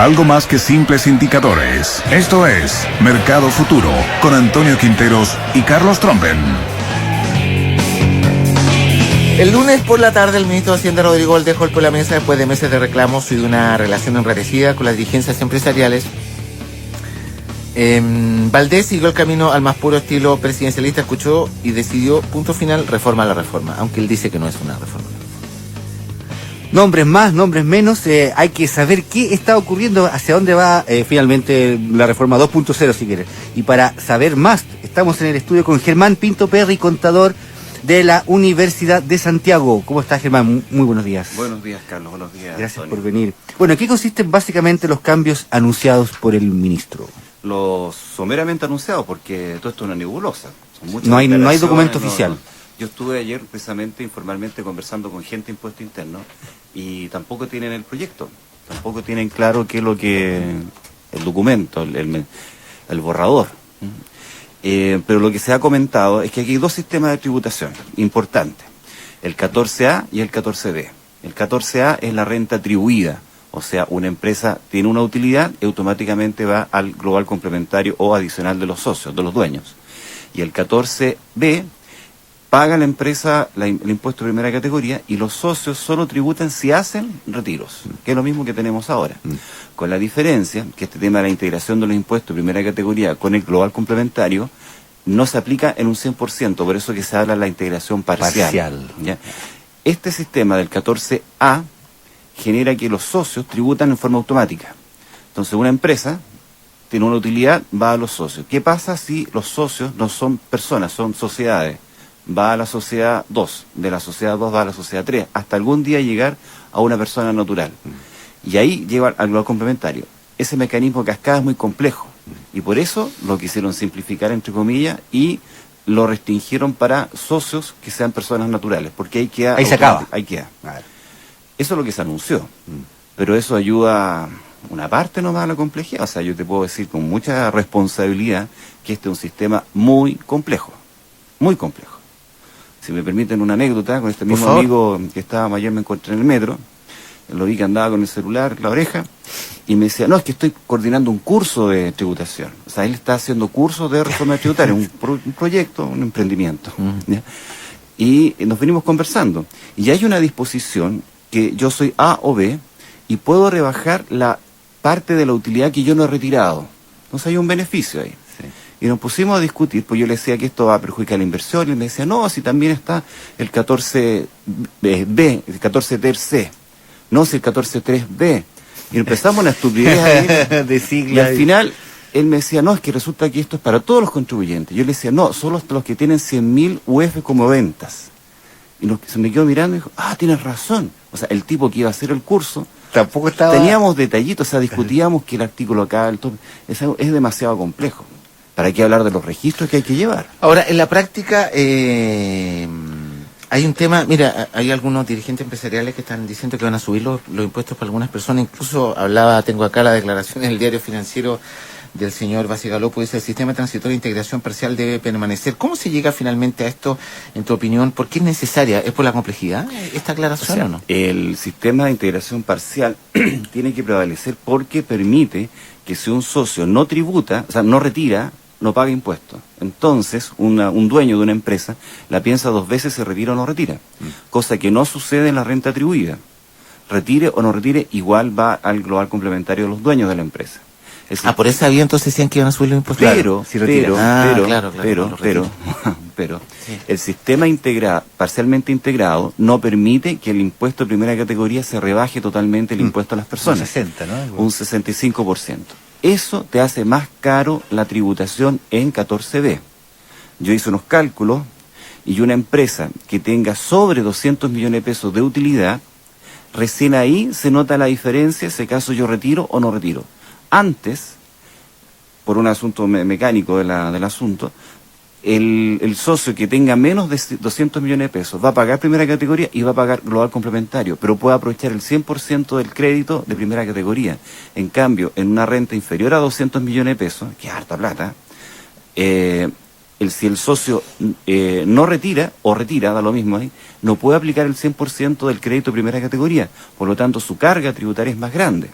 Algo más que simples indicadores. Esto es Mercado Futuro con Antonio Quinteros y Carlos Trompen. El lunes por la tarde, el ministro de Hacienda, Rodrigo Valdés, golpeó la mesa después de meses de reclamos y de una relación enrarecida con las dirigencias empresariales. Valdés siguió el camino al más puro estilo presidencialista, escuchó y decidió, punto final, reforma a la reforma, aunque él dice que no es una reforma. Nombres más, nombres menos, hay que saber qué está ocurriendo, hacia dónde va finalmente la reforma 2.0, si quieres. Y para saber más, estamos en el estudio con Germán Pinto Perry, contador de la Universidad de Santiago. ¿Cómo estás, Germán? Muy buenos días. Buenos días, Carlos. Buenos días, Gracias, Antonio, por venir. Bueno, ¿en qué consisten básicamente los cambios anunciados por el ministro? Los someramente anunciados, porque todo esto es una nebulosa. Son muchas No hay documento no, oficial. no. Yo estuve ayer precisamente informalmente conversando con gente de impuesto interno y tampoco tienen el proyecto, tampoco tienen claro qué es lo que el documento, el borrador. Pero lo que se ha comentado es que aquí hay dos sistemas de tributación importantes, el 14A y el 14B. El 14A es la renta atribuida, o sea, una empresa tiene una utilidad y automáticamente va al global complementario o adicional de los socios, de los dueños. Y el 14B paga la empresa el impuesto de primera categoría y los socios solo tributan si hacen retiros, que es lo mismo que tenemos ahora. Con la diferencia que este tema de la integración de los impuestos de primera categoría con el global complementario no se aplica en un 100%, por eso que se habla de la integración parcial. ¿Ya? Este sistema del 14A genera que los socios tributan en forma automática. Entonces una empresa tiene una utilidad, va a los socios. ¿Qué pasa si los socios no son personas, son sociedades? Va a la sociedad 2, de la sociedad 2 va a la sociedad 3, hasta algún día llegar a una persona natural. Y ahí lleva al global complementario. Ese mecanismo cascada es muy complejo, y por eso lo quisieron simplificar, entre comillas, y lo restringieron para socios que sean personas naturales, porque ahí queda... Ahí se acaba. Ahí queda. Eso es lo que se anunció, pero eso ayuda una parte nomás a la complejidad. O sea, yo te puedo decir con mucha responsabilidad que este es un sistema muy complejo, muy complejo. Si me permiten una anécdota, con este mismo amigo que estaba ayer, me encontré en el metro, lo vi que andaba con el celular, la oreja, y me decía, no, es que estoy coordinando un curso de tributación. O sea, él está haciendo cursos de reforma tributaria, un proyecto, un emprendimiento. ¿Ya? Y nos venimos conversando. Y hay una disposición que yo soy A o B y puedo rebajar la parte de la utilidad que yo no he retirado. Entonces hay un beneficio ahí. Y nos pusimos a discutir, pues yo le decía que esto va a perjudicar la inversión, y me decía, no, si también está el 14B, el 14C, no, si el 14.3B. Y empezamos una estupidez ahí, de sigla, y al final él me decía, no, es que resulta que esto es para todos los contribuyentes. Yo le decía, no, solo hasta los que tienen 100.000 UF como ventas. Y se me quedó mirando y dijo, tienes razón. O sea, el tipo que iba a hacer el curso, tampoco estaba... teníamos detallitos, o sea, discutíamos que el artículo acá, el top, es demasiado complejo. ¿Para qué hablar de los registros que hay que llevar? Ahora, en la práctica hay un tema, mira, hay algunos dirigentes empresariales que están diciendo que van a subir los impuestos para algunas personas. Incluso tengo acá la declaración en el diario financiero del señor Basigalopo, dice: el sistema transitorio de integración parcial debe permanecer. ¿Cómo se llega finalmente a esto, en tu opinión? ¿Por qué es necesaria? ¿Es por la complejidad esta aclaración o no? El sistema de integración parcial tiene que prevalecer porque permite que si un socio no tributa, o sea, no retira, no paga impuestos. Entonces, un dueño de una empresa la piensa dos veces si retira o no retira. Cosa que no sucede en la renta atribuida. Retire o no retire, igual va al global complementario de los dueños de la empresa. Por esa vía entonces decían que iban a subir los impuestos. Pero, el sistema parcialmente integrado no permite que el impuesto de primera categoría se rebaje totalmente el impuesto a las personas. Un 60, ¿no? Un 65%. Eso te hace más caro la tributación en 14B. Yo hice unos cálculos y una empresa que tenga sobre 200 millones de pesos de utilidad, recién ahí se nota la diferencia si acaso yo retiro o no retiro. Antes, por un asunto mecánico del asunto, el socio que tenga menos de 200 millones de pesos va a pagar primera categoría y va a pagar global complementario, pero puede aprovechar el 100% del crédito de primera categoría. En cambio, en una renta inferior a 200 millones de pesos, que es harta plata, si el socio no retira, o retira, da lo mismo ahí, no puede aplicar el 100% del crédito de primera categoría, por lo tanto su carga tributaria es más grande.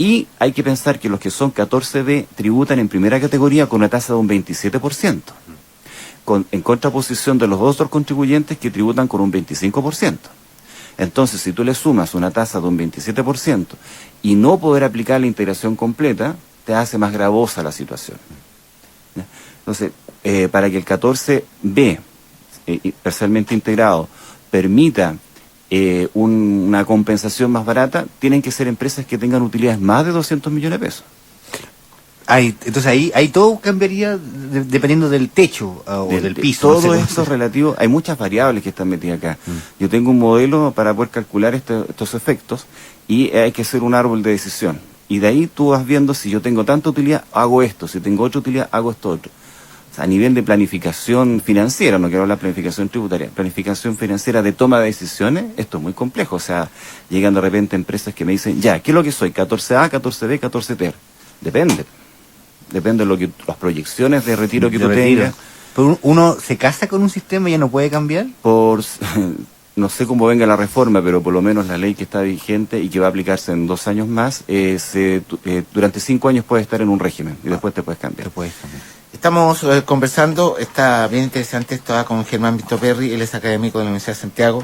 Y hay que pensar que los que son 14B tributan en primera categoría con una tasa de un 27%, en contraposición de los otros contribuyentes que tributan con un 25%. Entonces, si tú le sumas una tasa de un 27% y no poder aplicar la integración completa, te hace más gravosa la situación. ¿Ya? Entonces, para que el 14B, parcialmente integrado, permita una compensación más barata, tienen que ser empresas que tengan utilidades más de 200 millones de pesos. Entonces ahí todo cambiaría dependiendo del techo o del piso. Todo eso es relativo, hay muchas variables que están metidas acá. Yo tengo un modelo para poder calcular estos efectos y hay que hacer un árbol de decisión. Y de ahí tú vas viendo, si yo tengo tanta utilidad, hago esto, si tengo otra utilidad, hago esto otro. O sea, a nivel de planificación financiera, no quiero hablar de planificación tributaria, planificación financiera de toma de decisiones, esto es muy complejo. O sea, llegan de repente empresas que me dicen, ya, ¿qué es lo que soy? 14A, 14B, 14T. Depende de lo que las proyecciones de retiro que tú tengas. Pero uno se casa con un sistema y ya no puede cambiar. No sé cómo venga la reforma, pero por lo menos la ley que está vigente y que va a aplicarse en 2 años más, durante 5 años puedes estar en un régimen y después te puedes cambiar. Estamos conversando, está bien interesante esto con Germán Vistoperri, él es académico de la Universidad de Santiago.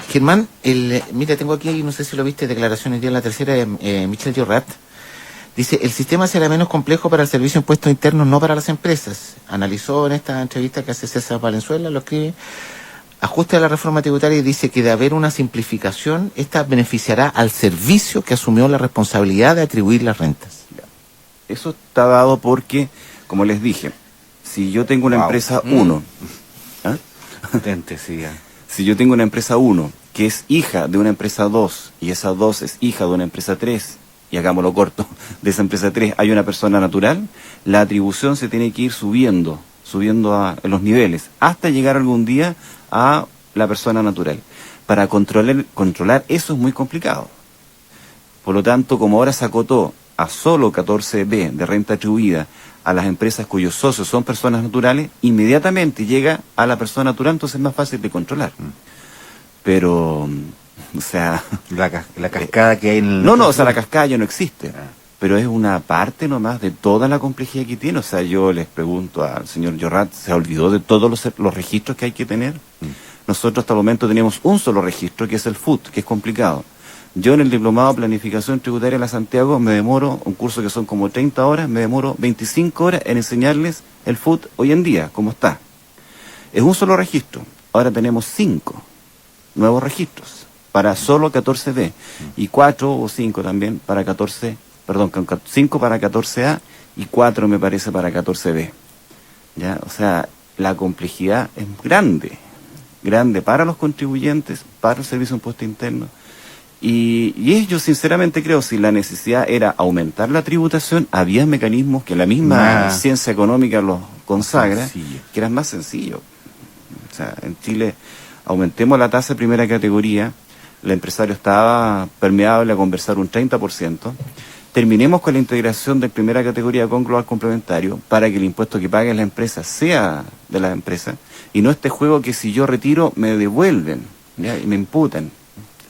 Germán, mira, tengo aquí, no sé si lo viste, declaraciones día en la tercera de Michel Llorat. Dice, el sistema será menos complejo para el servicio de impuestos internos, no para las empresas. Analizó en esta entrevista que hace César Valenzuela, lo escribe, ajuste a la reforma tributaria y dice que de haber una simplificación, esta beneficiará al servicio que asumió la responsabilidad de atribuir las rentas. Eso está dado porque, como les dije, si yo tengo una empresa 1, si yo tengo una empresa 1 que es hija de una empresa 2 y esa 2 es hija de una empresa 3, y hagámoslo corto, de esa empresa 3 hay una persona natural, la atribución se tiene que ir subiendo en los niveles, hasta llegar algún día a la persona natural. Para controlar eso es muy complicado. Por lo tanto, como ahora se acotó a solo 14B de renta atribuida a las empresas cuyos socios son personas naturales, inmediatamente llega a la persona natural, entonces es más fácil de controlar. Pero, o sea... La cascada que hay en el... No, o sea, la cascada ya no existe. Pero es una parte nomás de toda la complejidad que tiene. O sea, yo les pregunto al señor Llorat, ¿se olvidó de todos los registros que hay que tener? Nosotros hasta el momento teníamos un solo registro, que es el FUT, que es complicado. Yo en el diplomado de planificación tributaria de la Santiago me demoro, un curso que son como 30 horas, me demoro 25 horas en enseñarles el FUT hoy en día, cómo está. Es un solo registro. Ahora tenemos 5 nuevos registros para solo 14B y 4 o 5 también para 5 para 14A y 4 me parece para 14B. ¿Ya? O sea, la complejidad es grande para los contribuyentes, para el Servicio de Impuesto Interno. Y yo sinceramente creo, si la necesidad era aumentar la tributación, había mecanismos que la misma ciencia económica los consagra, que eran más sencillos. O sea, en Chile aumentemos la tasa de primera categoría, el empresario estaba permeable a conversar un 30%, terminemos con la integración de primera categoría con global complementario para que el impuesto que paguen las empresas sea de las empresas y no este juego que si yo retiro me devuelven, ¿ya? Y me imputan.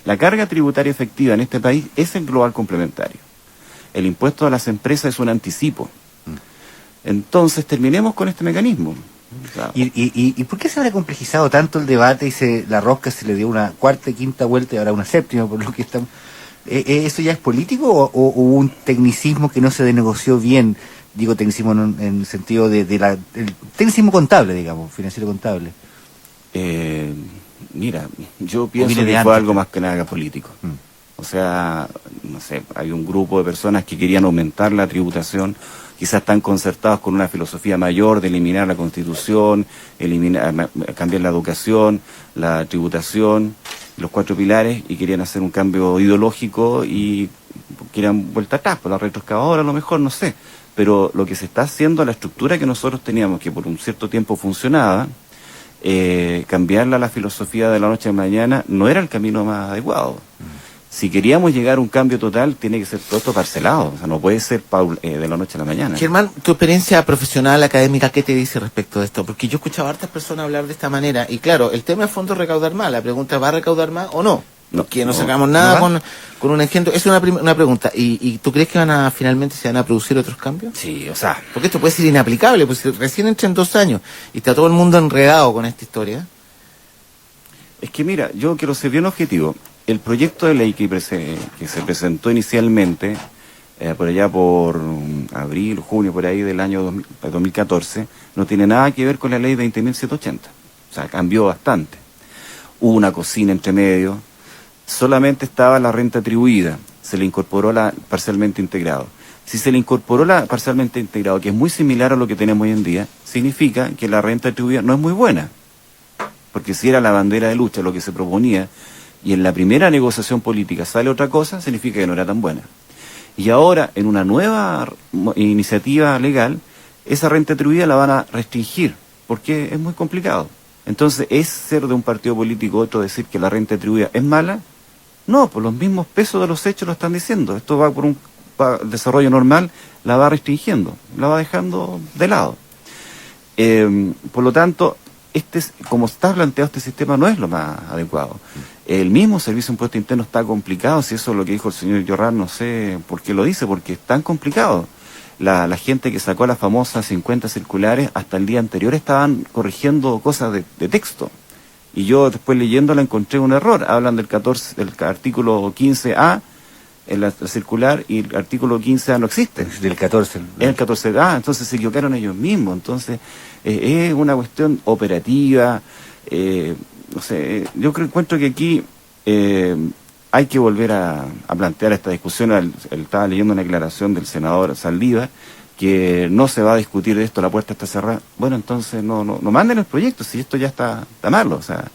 La carga tributaria efectiva en este país es el global complementario. El impuesto a las empresas es un anticipo. Entonces terminemos con este mecanismo. Claro. ¿Y por qué se habrá complejizado tanto el debate y la rosca se le dio una cuarta y quinta vuelta y ahora una séptima por lo que estamos? ¿Eso ya es político o hubo un tecnicismo que no se denegoció bien? Digo tecnicismo en el sentido del tecnicismo contable, digamos, financiero contable. Mira, yo pienso que fue algo más que nada político. O sea, no sé, hay un grupo de personas que querían aumentar la tributación, quizás están concertados con una filosofía mayor de eliminar la Constitución, cambiar la educación, la tributación, los 4 pilares, y querían hacer un cambio ideológico y querían vuelta atrás, por la retroexcavadora a lo mejor, no sé. Pero lo que se está haciendo, la estructura que nosotros teníamos, que por un cierto tiempo funcionaba, cambiarla a la filosofía de la noche a la mañana no era el camino más adecuado. Si queríamos llegar a un cambio total, tiene que ser todo esto parcelado, o sea, no puede ser de la noche a la mañana. Germán, tu experiencia profesional, académica, ¿qué te dice respecto de esto? Porque yo he escuchado a hartas personas hablar de esta manera, y claro, el tema de fondo es recaudar más, la pregunta, ¿va a recaudar más o no? que no sacamos nada ¿no va? con un engendro. Es una pregunta. ¿Y tú crees que finalmente se van a producir otros cambios? Sí, o sea, Porque esto puede ser inaplicable, pues si recién entra en 2 años y está todo el mundo enredado con esta historia. es que mira, yo quiero ser bien objetivo. El proyecto de ley que se presentó inicialmente, por allá por abril, junio, por ahí del año 2014, no tiene nada que ver con la ley 20.780. O sea, cambió bastante. Hubo una cocina entre medio, solamente estaba la renta atribuida, se le incorporó la parcialmente integrado. Si se le incorporó la parcialmente integrado, que es muy similar a lo que tenemos hoy en día, significa que la renta atribuida no es muy buena. Porque si era la bandera de lucha lo que se proponía, y en la primera negociación política sale otra cosa, significa que no era tan buena. Y ahora, en una nueva iniciativa legal, esa renta atribuida la van a restringir, porque es muy complicado. Entonces, ¿es ser de un partido político otro decir que la renta atribuida es mala? No, por los mismos pesos de los hechos lo están diciendo. Esto va por un desarrollo normal, la va restringiendo, la va dejando de lado. Por lo tanto, como está planteado este sistema, no es lo más adecuado. El mismo Servicio de Impuesto Interno está complicado, si eso es lo que dijo el señor Llorán, no sé por qué lo dice, porque es tan complicado. La gente que sacó las famosas 50 circulares, hasta el día anterior estaban corrigiendo cosas de texto. Y yo después leyéndola encontré un error. Hablan del artículo 15A en la circular y el artículo 15A no existe. Del 14. Es el 14A, entonces se equivocaron ellos mismos. Entonces es una cuestión operativa. No sé, yo encuentro que aquí hay que volver a plantear esta discusión. Estaba leyendo una declaración del senador Saldívar que no se va a discutir de esto, la puerta está cerrada. Bueno, entonces no manden el proyecto, si esto ya está malo. O sea,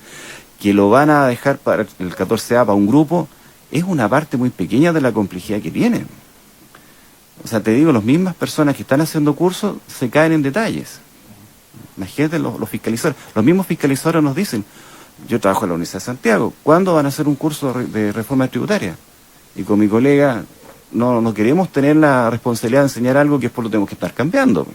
que lo van a dejar para el 14A para un grupo, es una parte muy pequeña de la complejidad que tiene. O sea, te digo, las mismas personas que están haciendo cursos se caen en detalles. Imagínate los fiscalizadores. Los mismos fiscalizadores nos dicen, yo trabajo en la Universidad de Santiago, ¿cuándo van a hacer un curso de reforma tributaria? Y con mi colega no queremos tener la responsabilidad de enseñar algo que después lo tenemos que estar cambiando.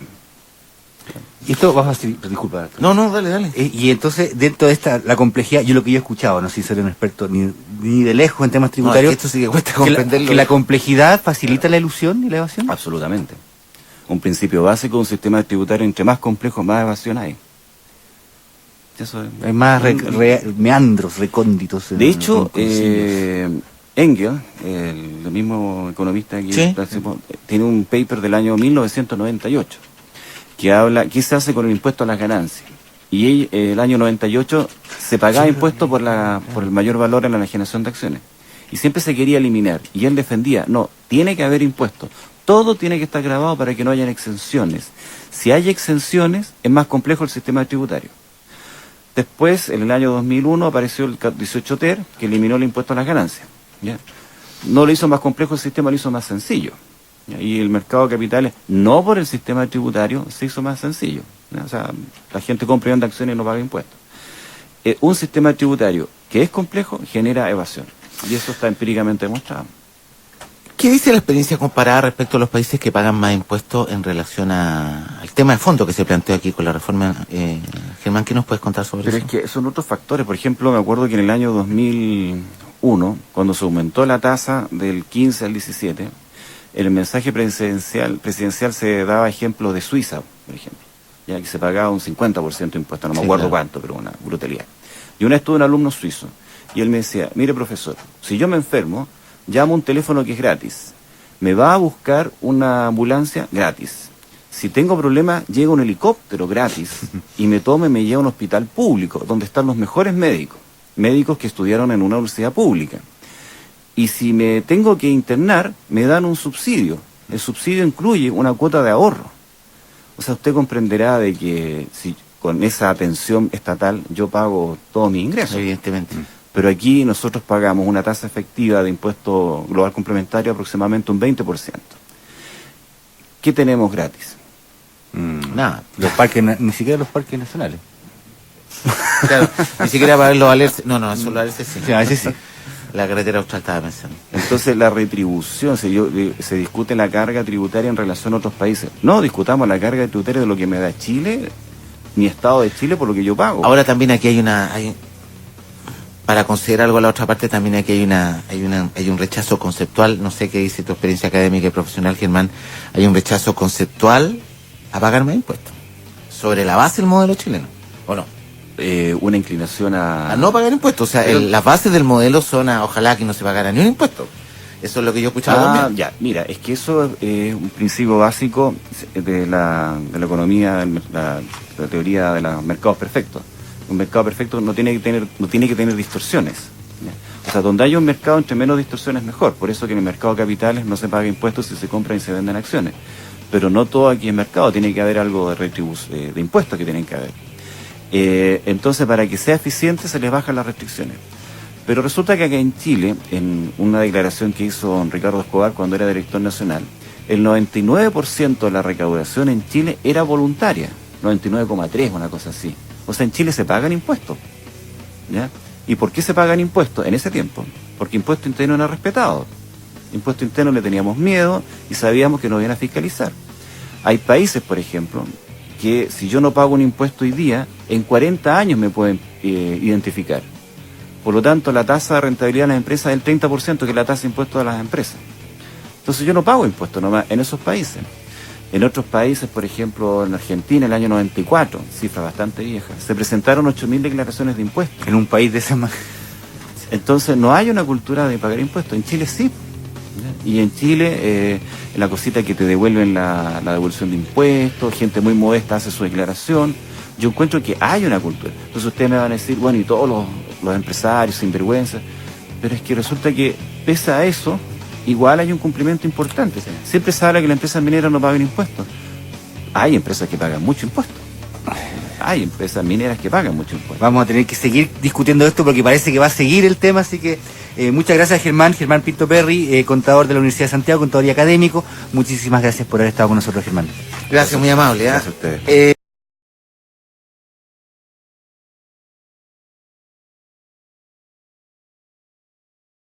Y esto vamos a decir, disculpa. No, dale. Y entonces, dentro de esta, la complejidad, yo lo que yo he escuchado, no sé si soy un experto ni de lejos en temas tributarios, esto sí que cuesta que comprenderlo. que la complejidad facilita la ilusión y la evasión. Absolutamente. Un principio básico de un sistema tributario, entre más complejo, más evasión hay. Eso es. Hay más meandros recónditos. De hecho, Engel, el mismo economista que ¿Sí? tiene un paper del año 1998 que habla qué se hace con el impuesto a las ganancias. Y el año 98 se pagaba impuesto por el mayor valor en la enajenación de acciones. Y siempre se quería eliminar. Y él defendía, no, tiene que haber impuestos. Todo tiene que estar grabado para que no hayan exenciones. Si hay exenciones, es más complejo el sistema tributario. Después, en el año 2001, apareció el 18 TER, que eliminó el impuesto a las ganancias. ¿Ya? No lo hizo más complejo el sistema, lo hizo más sencillo. ¿Ya? Y el mercado de capitales, no por el sistema tributario, se hizo más sencillo. ¿Ya? O sea, la gente compra y vende acciones y no paga impuestos. Un sistema tributario que es complejo genera evasión. Y eso está empíricamente demostrado. ¿Qué dice la experiencia comparada respecto a los países que pagan más impuestos en relación al tema de fondo que se planteó aquí con la reforma? Germán, ¿qué nos puedes contar sobre Pero eso? es que son otros factores. Por ejemplo, me acuerdo que en el año 2001, cuando se aumentó la tasa del 15 al 17, el mensaje presidencial se daba ejemplo de Suiza, por ejemplo, ya que se pagaba un 50% de impuesto, no me acuerdo cuánto, pero una brutalidad. Y una vez tuve un alumno suizo, y él me decía, mire profesor, si yo me enfermo, llamo un teléfono que es gratis. Me va a buscar una ambulancia gratis. Si tengo problemas, llega un helicóptero gratis y me lleva a un hospital público, donde están los mejores médicos que estudiaron en una universidad pública. Y si me tengo que internar, me dan un subsidio. El subsidio incluye una cuota de ahorro. O sea, usted comprenderá de que si con esa atención estatal yo pago todos mis ingresos. Evidentemente. Pero aquí nosotros pagamos una tasa efectiva de impuesto global complementario aproximadamente un 20%. ¿Qué tenemos gratis? Nada. Los parques, ni siquiera los parques nacionales. Claro, ni siquiera para ver los alerces. No, eso los alerces sí. Sí, a veces sí. La carretera austral estaba pensando. Entonces la retribución, se discute la carga tributaria en relación a otros países. No, discutamos la carga tributaria de lo que me da Chile, mi Estado de Chile, por lo que yo pago. Ahora también aquí hay para considerar algo a la otra parte también aquí hay un rechazo conceptual, no sé qué dice tu experiencia académica y profesional, Germán, hay un rechazo conceptual a pagar más impuestos, sobre la base del modelo chileno, ¿o no? Una inclinación A no pagar impuestos, o sea, Pero- las bases del modelo son ojalá que no se pagara ni un impuesto. Eso es lo que yo he escuchado también. Ya, mira, es que eso es un principio básico de la economía, la teoría de los mercados perfectos. Un mercado perfecto no tiene que tener distorsiones. ¿ya? O sea, donde haya un mercado, entre menos distorsiones mejor. Por eso que en el mercado de capitales no se paga impuestos si se compran y se venden acciones. Pero no todo aquí es mercado, tiene que haber algo de de impuestos que tienen que haber. Entonces, para que sea eficiente, se les bajan las restricciones. Pero resulta que acá en Chile, en una declaración que hizo don Ricardo Escobar cuando era director nacional, el 99% de la recaudación en Chile era voluntaria, 99,3, una cosa así. O sea, en Chile se pagan impuestos. ¿ya? ¿Y por qué se pagan impuestos en ese tiempo? Porque impuesto interno no era respetado. Impuesto interno le teníamos miedo y sabíamos que nos iban a fiscalizar. Hay países, por ejemplo, que si yo no pago un impuesto hoy día, en 40 años me pueden identificar. Por lo tanto, la tasa de rentabilidad de las empresas es del 30%, que es la tasa de impuestos de las empresas. Entonces yo no pago impuestos nomás en esos países. En otros países, por ejemplo, en Argentina, el año 94, cifra bastante vieja, se presentaron 8.000 declaraciones de impuestos. En un país de esa manera. Entonces no hay una cultura de pagar impuestos. En Chile sí. ¿ya? Y en Chile, la cosita que te devuelven la devolución de impuestos, gente muy modesta hace su declaración. Yo encuentro que hay una cultura. Entonces ustedes me van a decir, bueno, y todos los empresarios, sinvergüenza. Pero es que resulta que, pese a eso, igual hay un cumplimiento importante. Siempre se habla que las empresas mineras no pagan impuestos. Hay empresas que pagan mucho impuesto. Hay empresas mineras que pagan mucho impuesto. Vamos a tener que seguir discutiendo esto porque parece que va a seguir el tema, así que muchas gracias Germán Pinto Perry, contador de la Universidad de Santiago, contador y académico. Muchísimas gracias por haber estado con nosotros, Germán. Gracias, muy amable. Gracias a ustedes.